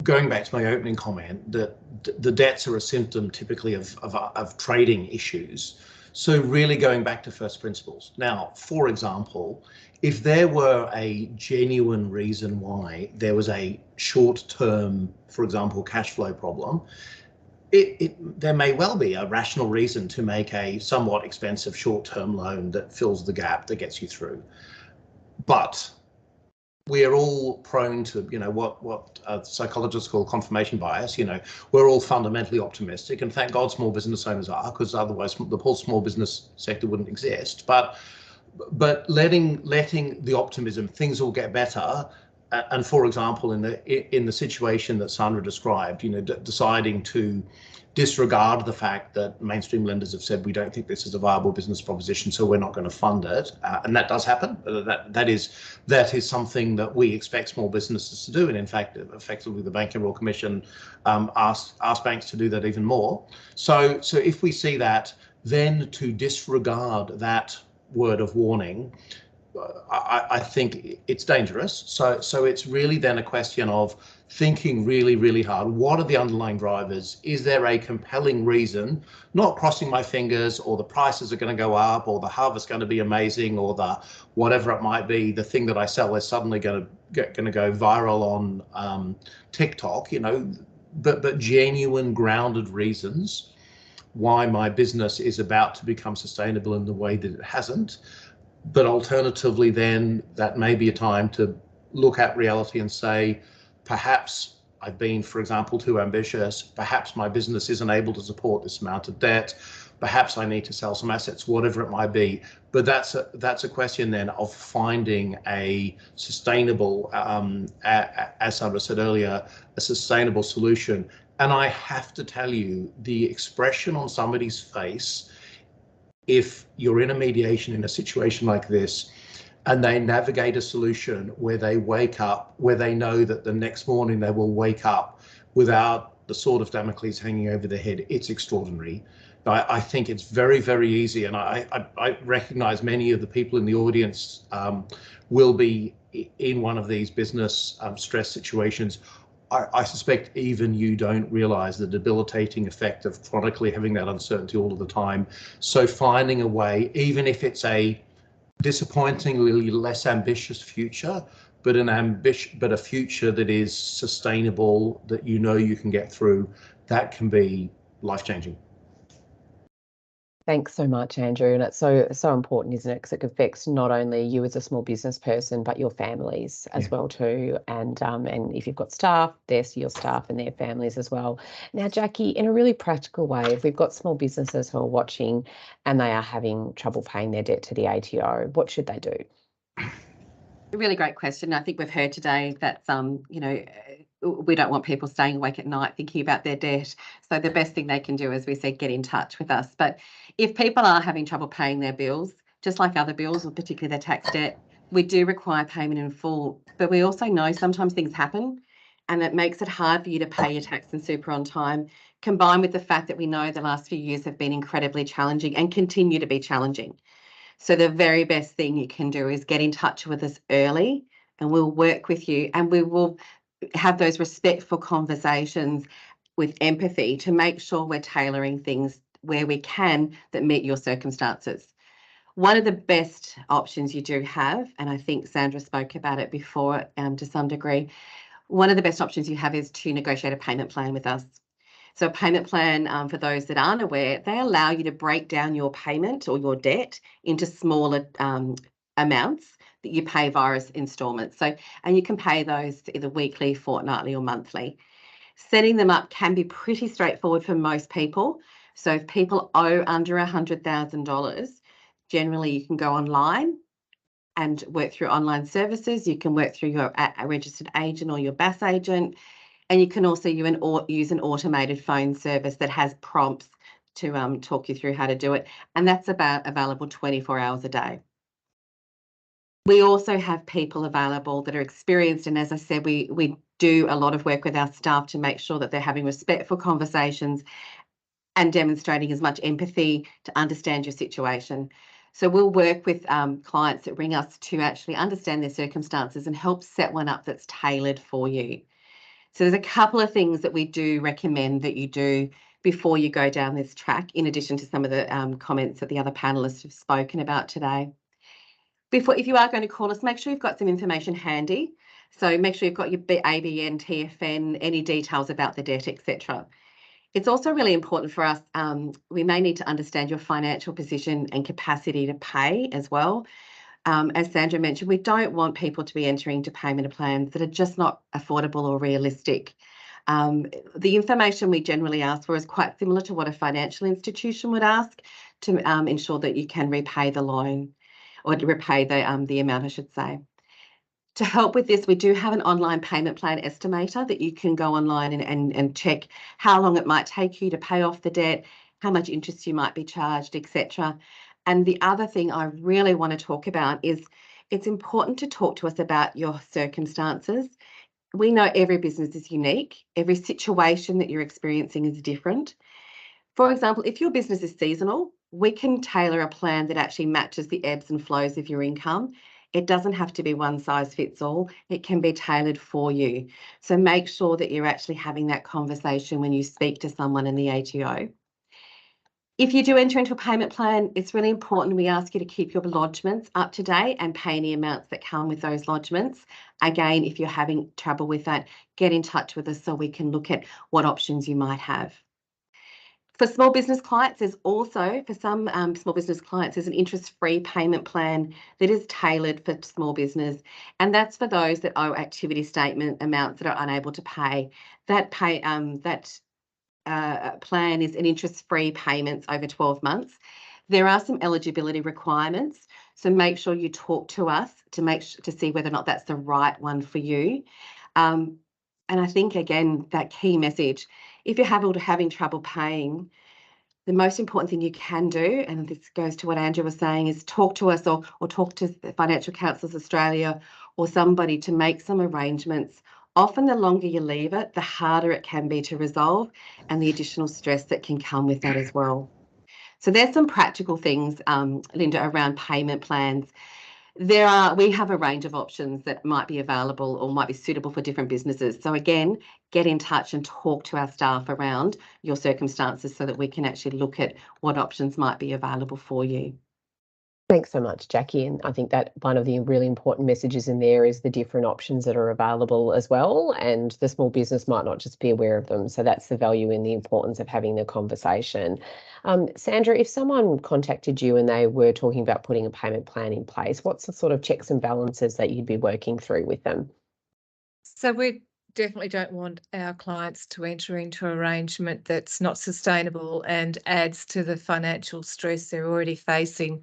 going back to my opening comment, that the debts are a symptom typically of trading issues. So really going back to first principles. Now, for example, if there were a genuine reason why there was a short-term, for example, cash flow problem, there may well be a rational reason to make a somewhat expensive short-term loan that fills the gap that gets you through. But we are all prone to, you know, what psychologists call confirmation bias. You know, we're all fundamentally optimistic, and thank God small business owners are, because otherwise the whole small business sector wouldn't exist. But letting the optimism, things will get better. And for example, in the situation that Sandra described, you know, deciding to disregard the fact that mainstream lenders have said we don't think this is a viable business proposition, so we're not going to fund it, and that does happen. That is something that we expect small businesses to do, and in fact, effectively, the Banking Royal Commission asked banks to do that even more. So if we see that, then to disregard that word of warning, I think it's dangerous. So it's really then a question of thinking really, really hard. What are the underlying drivers? Is there a compelling reason? Not crossing my fingers, or the prices are going to go up, or the harvest's going to be amazing, or the whatever it might be, the thing that I sell is suddenly going to go viral on TikTok. You know, but genuine, grounded reasons why my business is about to become sustainable in the way that it hasn't. But alternatively, then that may be a time to look at reality and say, perhaps I've been, for example, too ambitious. Perhaps my business isn't able to support this amount of debt. Perhaps I need to sell some assets, whatever it might be. But that's a question then of finding a sustainable, as Sandra said earlier, a sustainable solution. And I have to tell you, the expression on somebody's face, if you're in a mediation in a situation like this and they navigate a solution where they wake up, where they know that the next morning they will wake up without the sword of Damocles hanging over their head, it's extraordinary. I think it's very, very easy, and I recognize many of the people in the audience will be in one of these business stress situations. I suspect even you don't realize the debilitating effect of chronically having that uncertainty all of the time. So finding a way, even if it's a disappointingly less ambitious future, but a future that is sustainable, that you know you can get through, that can be life-changing. Thanks so much, Andrew. And it's so important, isn't it? Because it affects not only you as a small business person, but your families as well too. And if you've got staff, there's your staff and their families as well. Now, Jacqui, in a really practical way, if we've got small businesses who are watching and they are having trouble paying their debt to the ATO, what should they do? A really great question. I think we've heard today that you know, we don't want people staying awake at night thinking about their debt. So the best thing they can do, as we said, get in touch with us. But if people are having trouble paying their bills, just like other bills, or particularly their tax debt, we do require payment in full. But we also know sometimes things happen, and it makes it hard for you to pay your tax and super on time, combined with the fact that we know the last few years have been incredibly challenging and continue to be challenging. So the very best thing you can do is get in touch with us early, and we'll work with you, and we will have those respectful conversations with empathy to make sure we're tailoring things where we can that meet your circumstances. One of the best options you do have, and I think Sandra spoke about it before to some degree, one of the best options you have is to negotiate a payment plan with us. So a payment plan, for those that aren't aware, they allow you to break down your payment or your debt into smaller amounts that you pay via instalments. So, and you can pay those either weekly, fortnightly or monthly. Setting them up can be pretty straightforward for most people. So if people owe under $100,000, generally you can go online and work through online services. You can work through your registered agent or your BAS agent. And you can also use an automated phone service that has prompts to talk you through how to do it. And that's available 24 hours a day. We also have people available that are experienced. And as I said, we do a lot of work with our staff to make sure that they're having respectful conversations and demonstrating as much empathy to understand your situation. So we'll work with clients that bring us to actually understand their circumstances and help set one up that's tailored for you. So there's a couple of things that we do recommend that you do before you go down this track, in addition to some of the comments that the other panellists have spoken about today. If you are going to call us, make sure you've got some information handy. So make sure you've got your ABN, TFN, any details about the debt, etc. It's also really important for us, we may need to understand your financial position and capacity to pay as well. As Sandra mentioned, we don't want people to be entering into payment plans that are just not affordable or realistic. The information we generally ask for is quite similar to what a financial institution would ask to ensure that you can repay the loan, or to repay the amount, I should say. To help with this, we do have an online payment plan estimator that you can go online and check how long it might take you to pay off the debt, how much interest you might be charged, etc. And the other thing I really want to talk about is it's important to talk to us about your circumstances. We know every business is unique. Every situation that you're experiencing is different. For example, if your business is seasonal, we can tailor a plan that actually matches the ebbs and flows of your income. It doesn't have to be one size fits all. It can be tailored for you. So make sure that you're actually having that conversation when you speak to someone in the ATO. If you do enter into a payment plan, it's really important we ask you to keep your lodgements up to date and pay any amounts that come with those lodgements. Again, if you're having trouble with that, get in touch with us so we can look at what options you might have. For small business clients, there's also, for some small business clients, there's an interest-free payment plan that is tailored for small business, and that's for those that owe activity statement amounts that are unable to pay. That plan is an interest-free payments over 12 months. There are some eligibility requirements, so make sure you talk to us to see whether or not that's the right one for you. And I think, again, that key message, if you're having trouble paying, the most important thing you can do, and this goes to what Andrew was saying, is talk to us or talk to Financial Counsellors Australia or somebody to make some arrangements. Often the longer you leave it, the harder it can be to resolve, and the additional stress that can come with that as well. So there's some practical things, Lynda, around payment plans. We have a range of options that might be available or might be suitable for different businesses. So again, get in touch and talk to our staff around your circumstances so that we can actually look at what options might be available for you. Thanks so much, Jacqui. And I think that one of the really important messages in there is the different options that are available as well. And the small business might not just be aware of them. So that's the value in the importance of having the conversation. Sandra, if someone contacted you and they were talking about putting a payment plan in place, what's the sort of checks and balances that you'd be working through with them? So we definitely don't want our clients to enter into an arrangement that's not sustainable and adds to the financial stress they're already facing.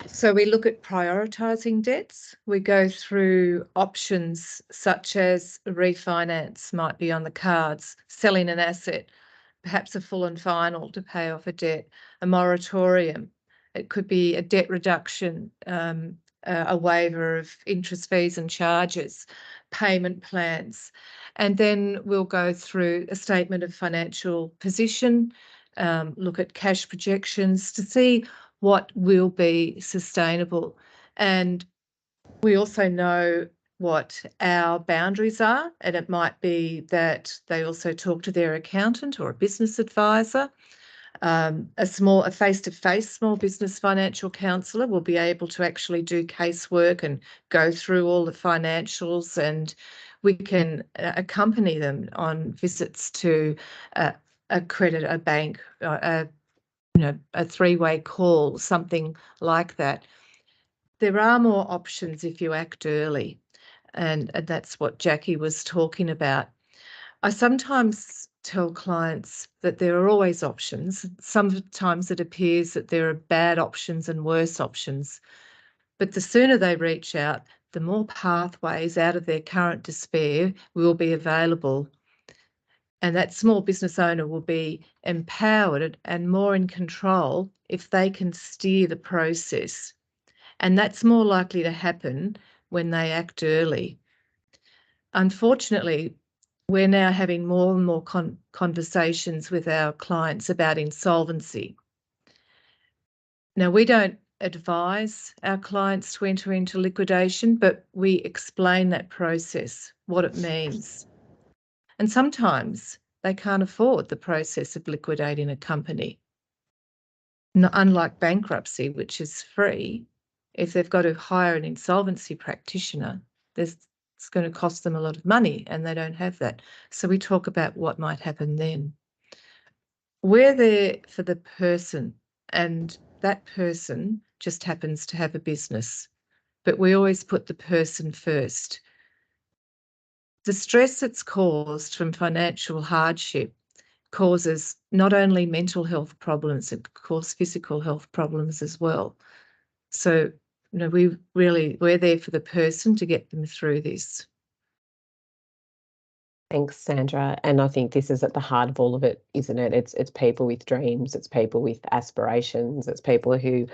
So we look at prioritising debts. We go through options such as refinance might be on the cards, selling an asset, perhaps a full and final to pay off a debt, a moratorium. It could be a debt reduction, a waiver of interest fees and charges, payment plans. And then we'll go through a statement of financial position, look at cash projections to see what will be sustainable. And we also know what our boundaries are, and it might be that they also talk to their accountant or a business advisor. A face-to-face small business financial counsellor will be able to actually do casework and go through all the financials, and we can accompany them on visits to a credit, a bank, a three-way call, something like that. There are more options if you act early, and that's what Jacqui was talking about. I sometimes tell clients that there are always options. Sometimes it appears that there are bad options and worse options, but the sooner they reach out, the more pathways out of their current despair will be available. And that small business owner will be empowered and more in control if they can steer the process. And that's more likely to happen when they act early. Unfortunately, we're now having more and more conversations with our clients about insolvency. Now, we don't advise our clients to enter into liquidation, but we explain that process, what it means. And sometimes they can't afford the process of liquidating a company. Unlike bankruptcy, which is free, if they've got to hire an insolvency practitioner, it's going to cost them a lot of money, and they don't have that. So we talk about what might happen then. We're there for the person, and that person just happens to have a business, but we always put the person first. The stress that's caused from financial hardship causes not only mental health problems, it causes physical health problems as well. So, we're there for the person to get them through this. Thanks, Sandra. And I think this is at the heart of all of it, isn't it? It's people with dreams, it's people with aspirations, it's people who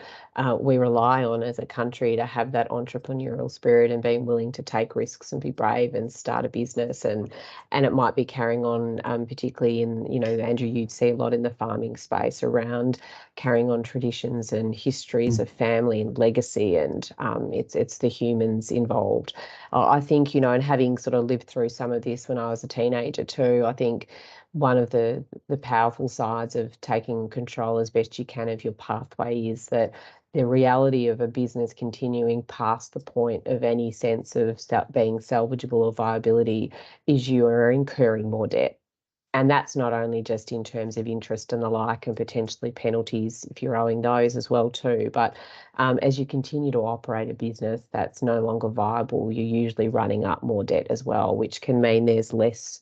we rely on as a country to have that entrepreneurial spirit and being willing to take risks and be brave and start a business. And it might be carrying on, particularly in, Andrew, you'd see a lot in the farming space around carrying on traditions and histories of family and legacy, and it's the humans involved. I think, and having sort of lived through some of this when I was a teenager too, I think one of the powerful sides of taking control as best you can of your pathway is that the reality of a business continuing past the point of any sense of being salvageable or viability is you are incurring more debt. And that's not only just in terms of interest and the like, and potentially penalties if you're owing those as well too. But as you continue to operate a business that's no longer viable, you're usually running up more debt as well, which can mean there's less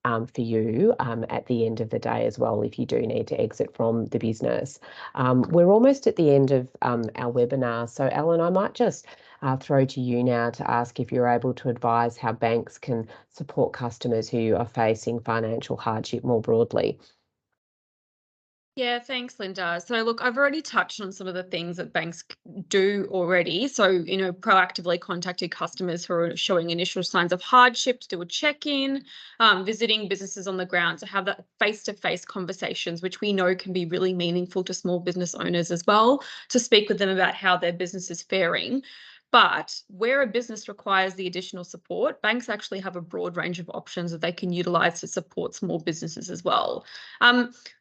for you at the end of the day as well, if you do need to exit from the business. We're almost at the end of our webinar. So Ellen, I might just throw to you now to ask if you're able to advise how banks can support customers who are facing financial hardship more broadly. Yeah, thanks, Lynda. So look, I've already touched on some of the things that banks do already. So, proactively contacting customers who are showing initial signs of hardship to do a check-in, visiting businesses on the ground to have that face-to-face conversations, which we know can be really meaningful to small business owners as well, to speak with them about how their business is faring. But where a business requires the additional support, banks actually have a broad range of options that they can utilise to support small businesses as well.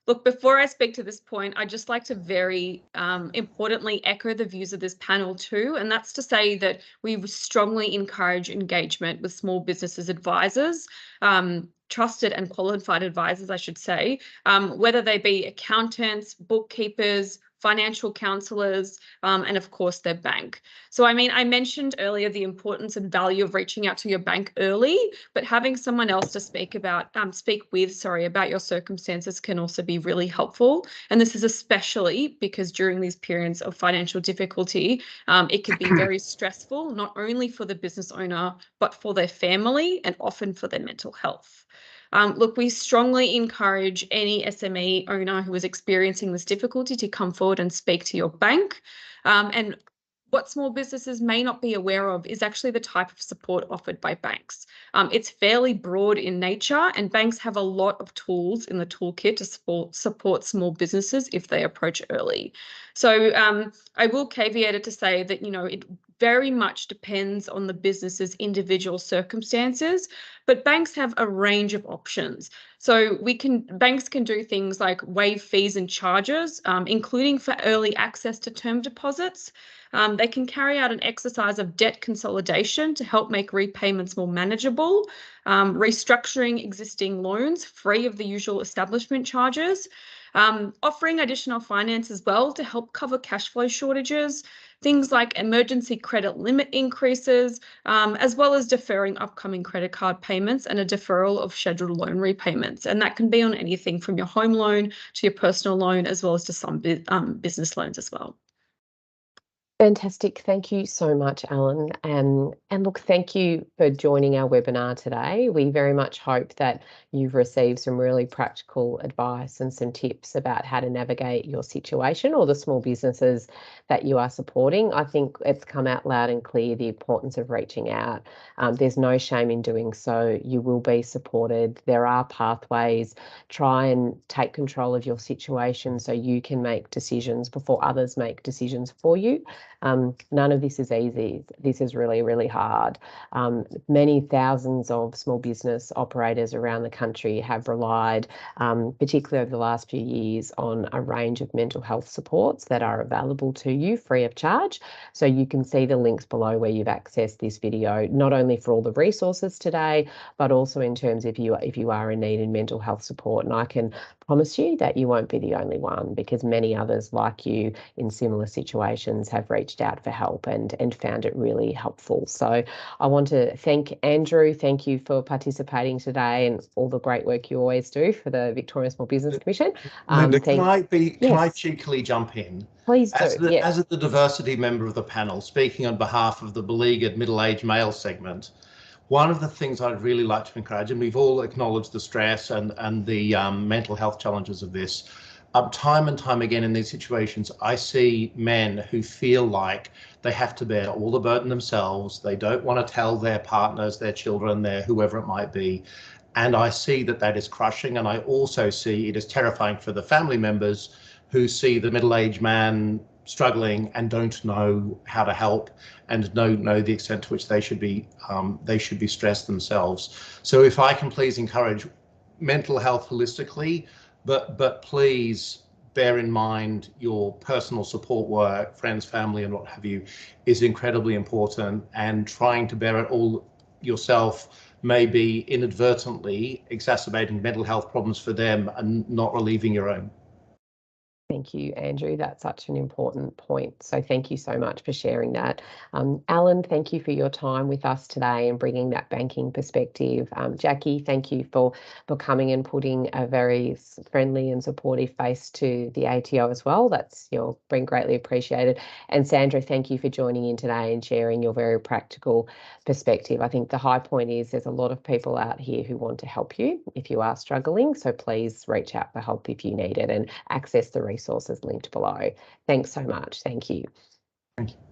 Look, before I speak to this point, I'd just like to very importantly echo the views of this panel too, and that's to say that we strongly encourage engagement with small businesses advisors, trusted and qualified advisors, I should say, whether they be accountants, bookkeepers, financial counsellors, and of course their bank. So, I mentioned earlier the importance and value of reaching out to your bank early, but having someone else to speak with about your circumstances can also be really helpful. And this is especially because during these periods of financial difficulty, it can be very stressful, not only for the business owner, but for their family and often for their mental health. Look, we strongly encourage any SME owner who is experiencing this difficulty to come forward and speak to your bank. And what small businesses may not be aware of is actually the type of support offered by banks. It's fairly broad in nature, and banks have a lot of tools in the toolkit to support small businesses if they approach early. So I will caveat it to say that, it very much depends on the business's individual circumstances, but banks have a range of options. So banks can do things like waive fees and charges, including for early access to term deposits. They can carry out an exercise of debt consolidation to help make repayments more manageable, restructuring existing loans free of the usual establishment charges, offering additional finance as well to help cover cash flow shortages, things like emergency credit limit increases, as well as deferring upcoming credit card payments and a deferral of scheduled loan repayments. And that can be on anything from your home loan to your personal loan, as well as to some business loans as well. Fantastic. Thank you so much, Alan. And look, thank you for joining our webinar today. We very much hope that you've received some really practical advice and some tips about how to navigate your situation or the small businesses that you are supporting. I think it's come out loud and clear the importance of reaching out. There's no shame in doing so. You will be supported. There are pathways. Try and take control of your situation so you can make decisions before others make decisions for you. None of this is easy. This is really, really hard. Many thousands of small business operators around the country have relied, particularly over the last few years, on a range of mental health supports that are available to you free of charge. So you can see the links below where you've accessed this video, not only for all the resources today, but also in terms of if you are in need in mental health support. And I can promise you that you won't be the only one, because many others like you in similar situations have reached out for help and found it really helpful. So I want to thank Andrew. Thank you for participating today and all the great work you always do for the Victorian Small Business Commission. Lynda, can I cheekily jump in? Please do. As the diversity member of the panel, speaking on behalf of the beleaguered middle-aged male segment, one of the things I'd really like to encourage, and we've all acknowledged the stress and the mental health challenges of this, time and time again in these situations, I see men who feel like they have to bear all the burden themselves. They don't want to tell their partners, their children, their whoever it might be. And I see that is crushing. And I also see it is terrifying for the family members who see the middle-aged man struggling and don't know how to help and don't know the extent to which they should be stressed themselves. So if I can please encourage mental health holistically, but please bear in mind your personal support work, friends, family, and what have you, is incredibly important, and trying to bear it all yourself may be inadvertently exacerbating mental health problems for them and not relieving your own. Thank you, Andrew. That's such an important point. So thank you so much for sharing that. Alan, thank you for your time with us today and bringing that banking perspective. Jacqui, thank you for coming and putting a very friendly and supportive face to the ATO as well. That's been greatly appreciated. And Sandra, thank you for joining in today and sharing your very practical perspective. I think the high point is there's a lot of people out here who want to help you if you are struggling. So please reach out for help if you need it and access the resources linked below. Thanks so much. Thank you. Thank you.